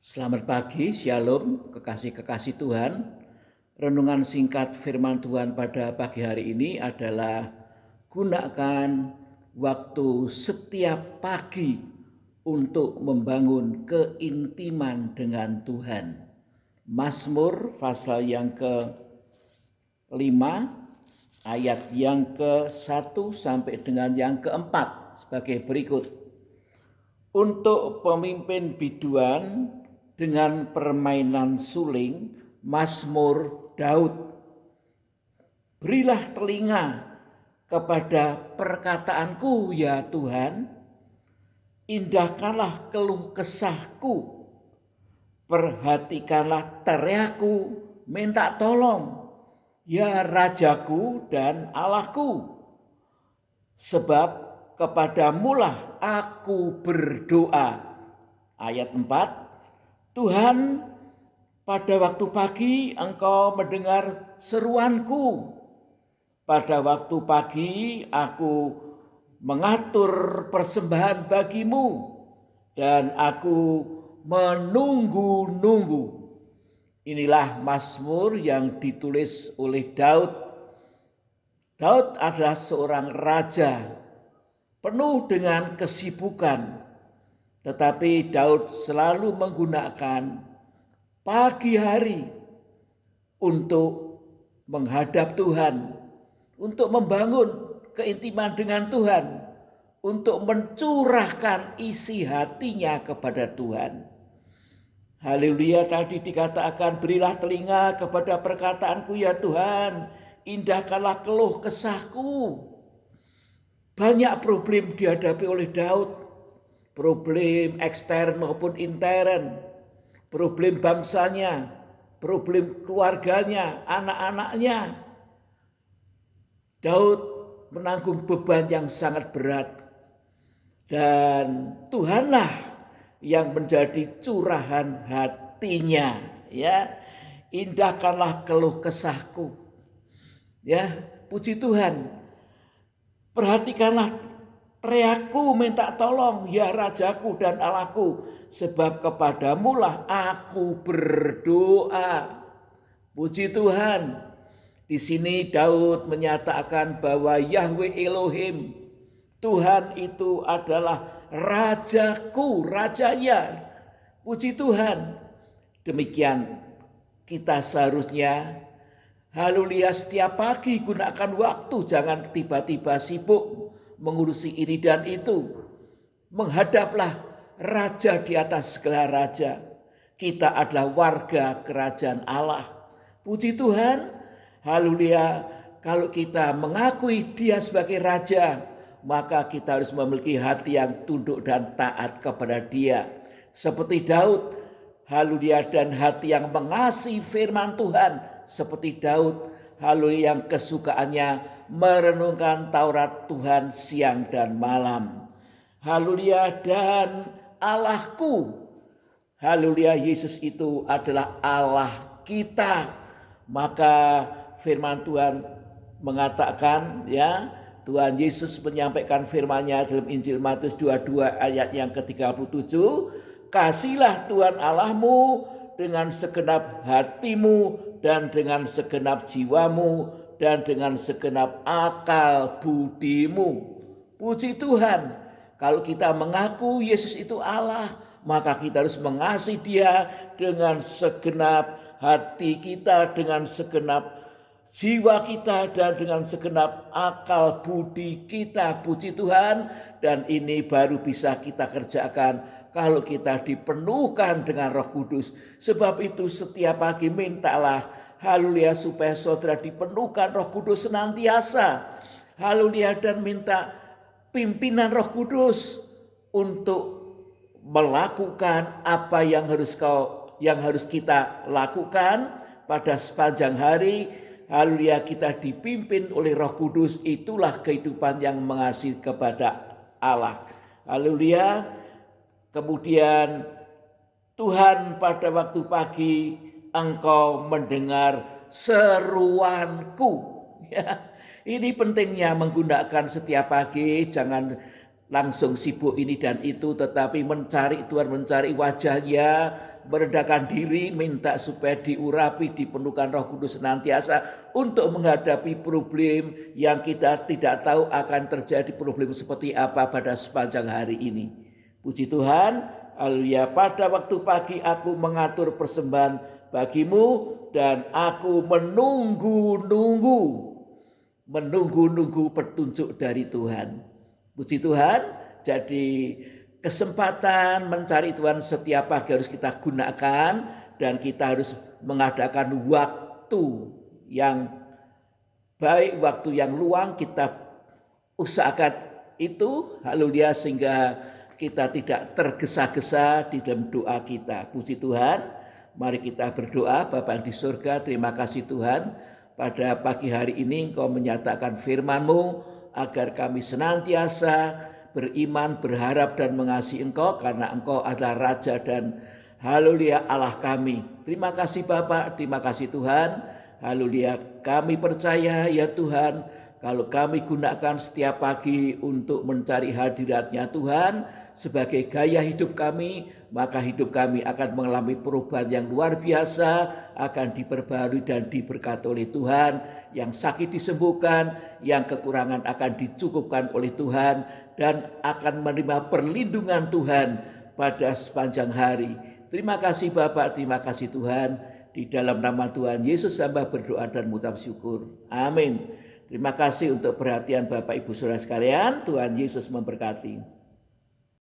Selamat pagi, Shalom, kekasih-kekasih Tuhan. Renungan singkat firman Tuhan pada pagi hari ini adalah gunakan waktu setiap pagi untuk membangun keintiman dengan Tuhan. Mazmur pasal yang ke-5 ayat yang ke-1 sampai dengan yang ke-4 sebagai berikut. Untuk pemimpin biduan dengan permainan suling, Mazmur Daud. Berilah telinga kepada perkataanku ya Tuhan, indahkanlah keluh kesahku, perhatikanlah teriakku, minta tolong, ya Rajaku dan Allahku. Sebab kepadamulah aku berdoa. Ayat 4. Tuhan, pada waktu pagi Engkau mendengar seruanku. Pada waktu pagi aku mengatur persembahan bagimu dan aku menunggu-nunggu. Inilah Mazmur yang ditulis oleh Daud. Daud adalah seorang raja penuh dengan kesibukan. Tetapi Daud selalu menggunakan pagi hari untuk menghadap Tuhan, untuk membangun keintiman dengan Tuhan, untuk mencurahkan isi hatinya kepada Tuhan. Haleluya, tadi dikatakan berilah telinga kepada perkataanku ya Tuhan, indahkanlah keluh kesahku. Banyak problem dihadapi oleh Daud. Problem ekstern maupun intern, problem bangsanya, problem keluarganya, anak-anaknya. Daud menanggung beban yang sangat berat. Dan Tuhanlah yang menjadi curahan hatinya. Ya, indahkanlah keluh kesahku. Ya, puji Tuhan. Perhatikanlah teriakku, minta tolong ya Rajaku dan Allahku, sebab kepadamulah aku berdoa. Puji Tuhan. Di sini Daud menyatakan bahwa Yahweh Elohim, Tuhan itu adalah Rajaku, rajanya. Puji Tuhan. Demikian kita seharusnya, haleluya, setiap pagi gunakan waktu, jangan tiba-tiba sibuk mengurusi ini dan itu. Menghadaplah Raja di atas segala raja. Kita adalah warga kerajaan Allah. Puji Tuhan, haleluya. Kalau kita mengakui Dia sebagai Raja, maka kita harus memiliki hati yang tunduk dan taat kepada Dia. Seperti Daud, haleluya, dan hati yang mengasihi firman Tuhan. Seperti Daud, haleluya, yang kesukaannya merenungkan Taurat Tuhan siang dan malam. Haleluya, dan Allahku. Haleluya, Yesus itu adalah Allah kita. Maka firman Tuhan mengatakan, ya, Tuhan Yesus menyampaikan firman-Nya dalam Injil Matius 22 ayat yang ke-37, kasihlah Tuhan Allahmu dengan segenap hatimu dan dengan segenap jiwamu dan dengan segenap akal budimu. Puji Tuhan, kalau kita mengaku Yesus itu Allah, maka kita harus mengasihi Dia dengan segenap hati kita, dengan segenap jiwa kita, dan dengan segenap akal budi kita. Puji Tuhan. Dan ini baru bisa kita kerjakan kalau kita dipenuhkan dengan Roh Kudus. Sebab itu setiap pagi mintalah, haleluya, supaya saudara dipenuhkan Roh Kudus senantiasa. Haleluya, dan minta pimpinan Roh Kudus untuk melakukan apa yang harus kita lakukan pada sepanjang hari. Haleluya, kita dipimpin oleh Roh Kudus. Itulah kehidupan yang mengasihi kepada Allah. Haleluya. Kemudian Tuhan, pada waktu pagi Engkau mendengar seruanku. Ya, ini pentingnya menggunakan setiap pagi. Jangan langsung sibuk ini dan itu, tetapi mencari Tuhan, mencari wajahnya, merendahkan diri, minta supaya diurapi, dipenuhkan Roh Kudus senantiasa untuk menghadapi problem yang kita tidak tahu akan terjadi problem seperti apa pada sepanjang hari ini. Puji Tuhan, haleluya. Pada waktu pagi aku mengatur persembahan bagimu dan aku menunggu petunjuk dari Tuhan. Puji Tuhan, jadi kesempatan mencari Tuhan setiap pagi harus kita gunakan dan kita harus mengadakan waktu yang baik, waktu yang luang kita usahakan itu, haleluya, sehingga kita tidak tergesa-gesa di dalam doa kita. Puji Tuhan, mari kita berdoa. Bapa yang di surga, terima kasih Tuhan, pada pagi hari ini Engkau menyatakan firman-Mu agar kami senantiasa beriman, berharap dan mengasihi Engkau karena Engkau adalah Raja dan haleluya Allah kami. Terima kasih Bapak, terima kasih Tuhan. Haleluya, kami percaya ya Tuhan, kalau kami gunakan setiap pagi untuk mencari hadirat-Nya Tuhan sebagai gaya hidup kami, maka hidup kami akan mengalami perubahan yang luar biasa, akan diperbarui dan diberkati oleh Tuhan. Yang sakit disembuhkan, yang kekurangan akan dicukupkan oleh Tuhan, dan akan menerima perlindungan Tuhan pada sepanjang hari. Terima kasih Bapak, terima kasih Tuhan. Di dalam nama Tuhan Yesus hamba berdoa dan mengucap syukur. Amin. Terima kasih untuk perhatian Bapak Ibu Saudara sekalian. Tuhan Yesus memberkati.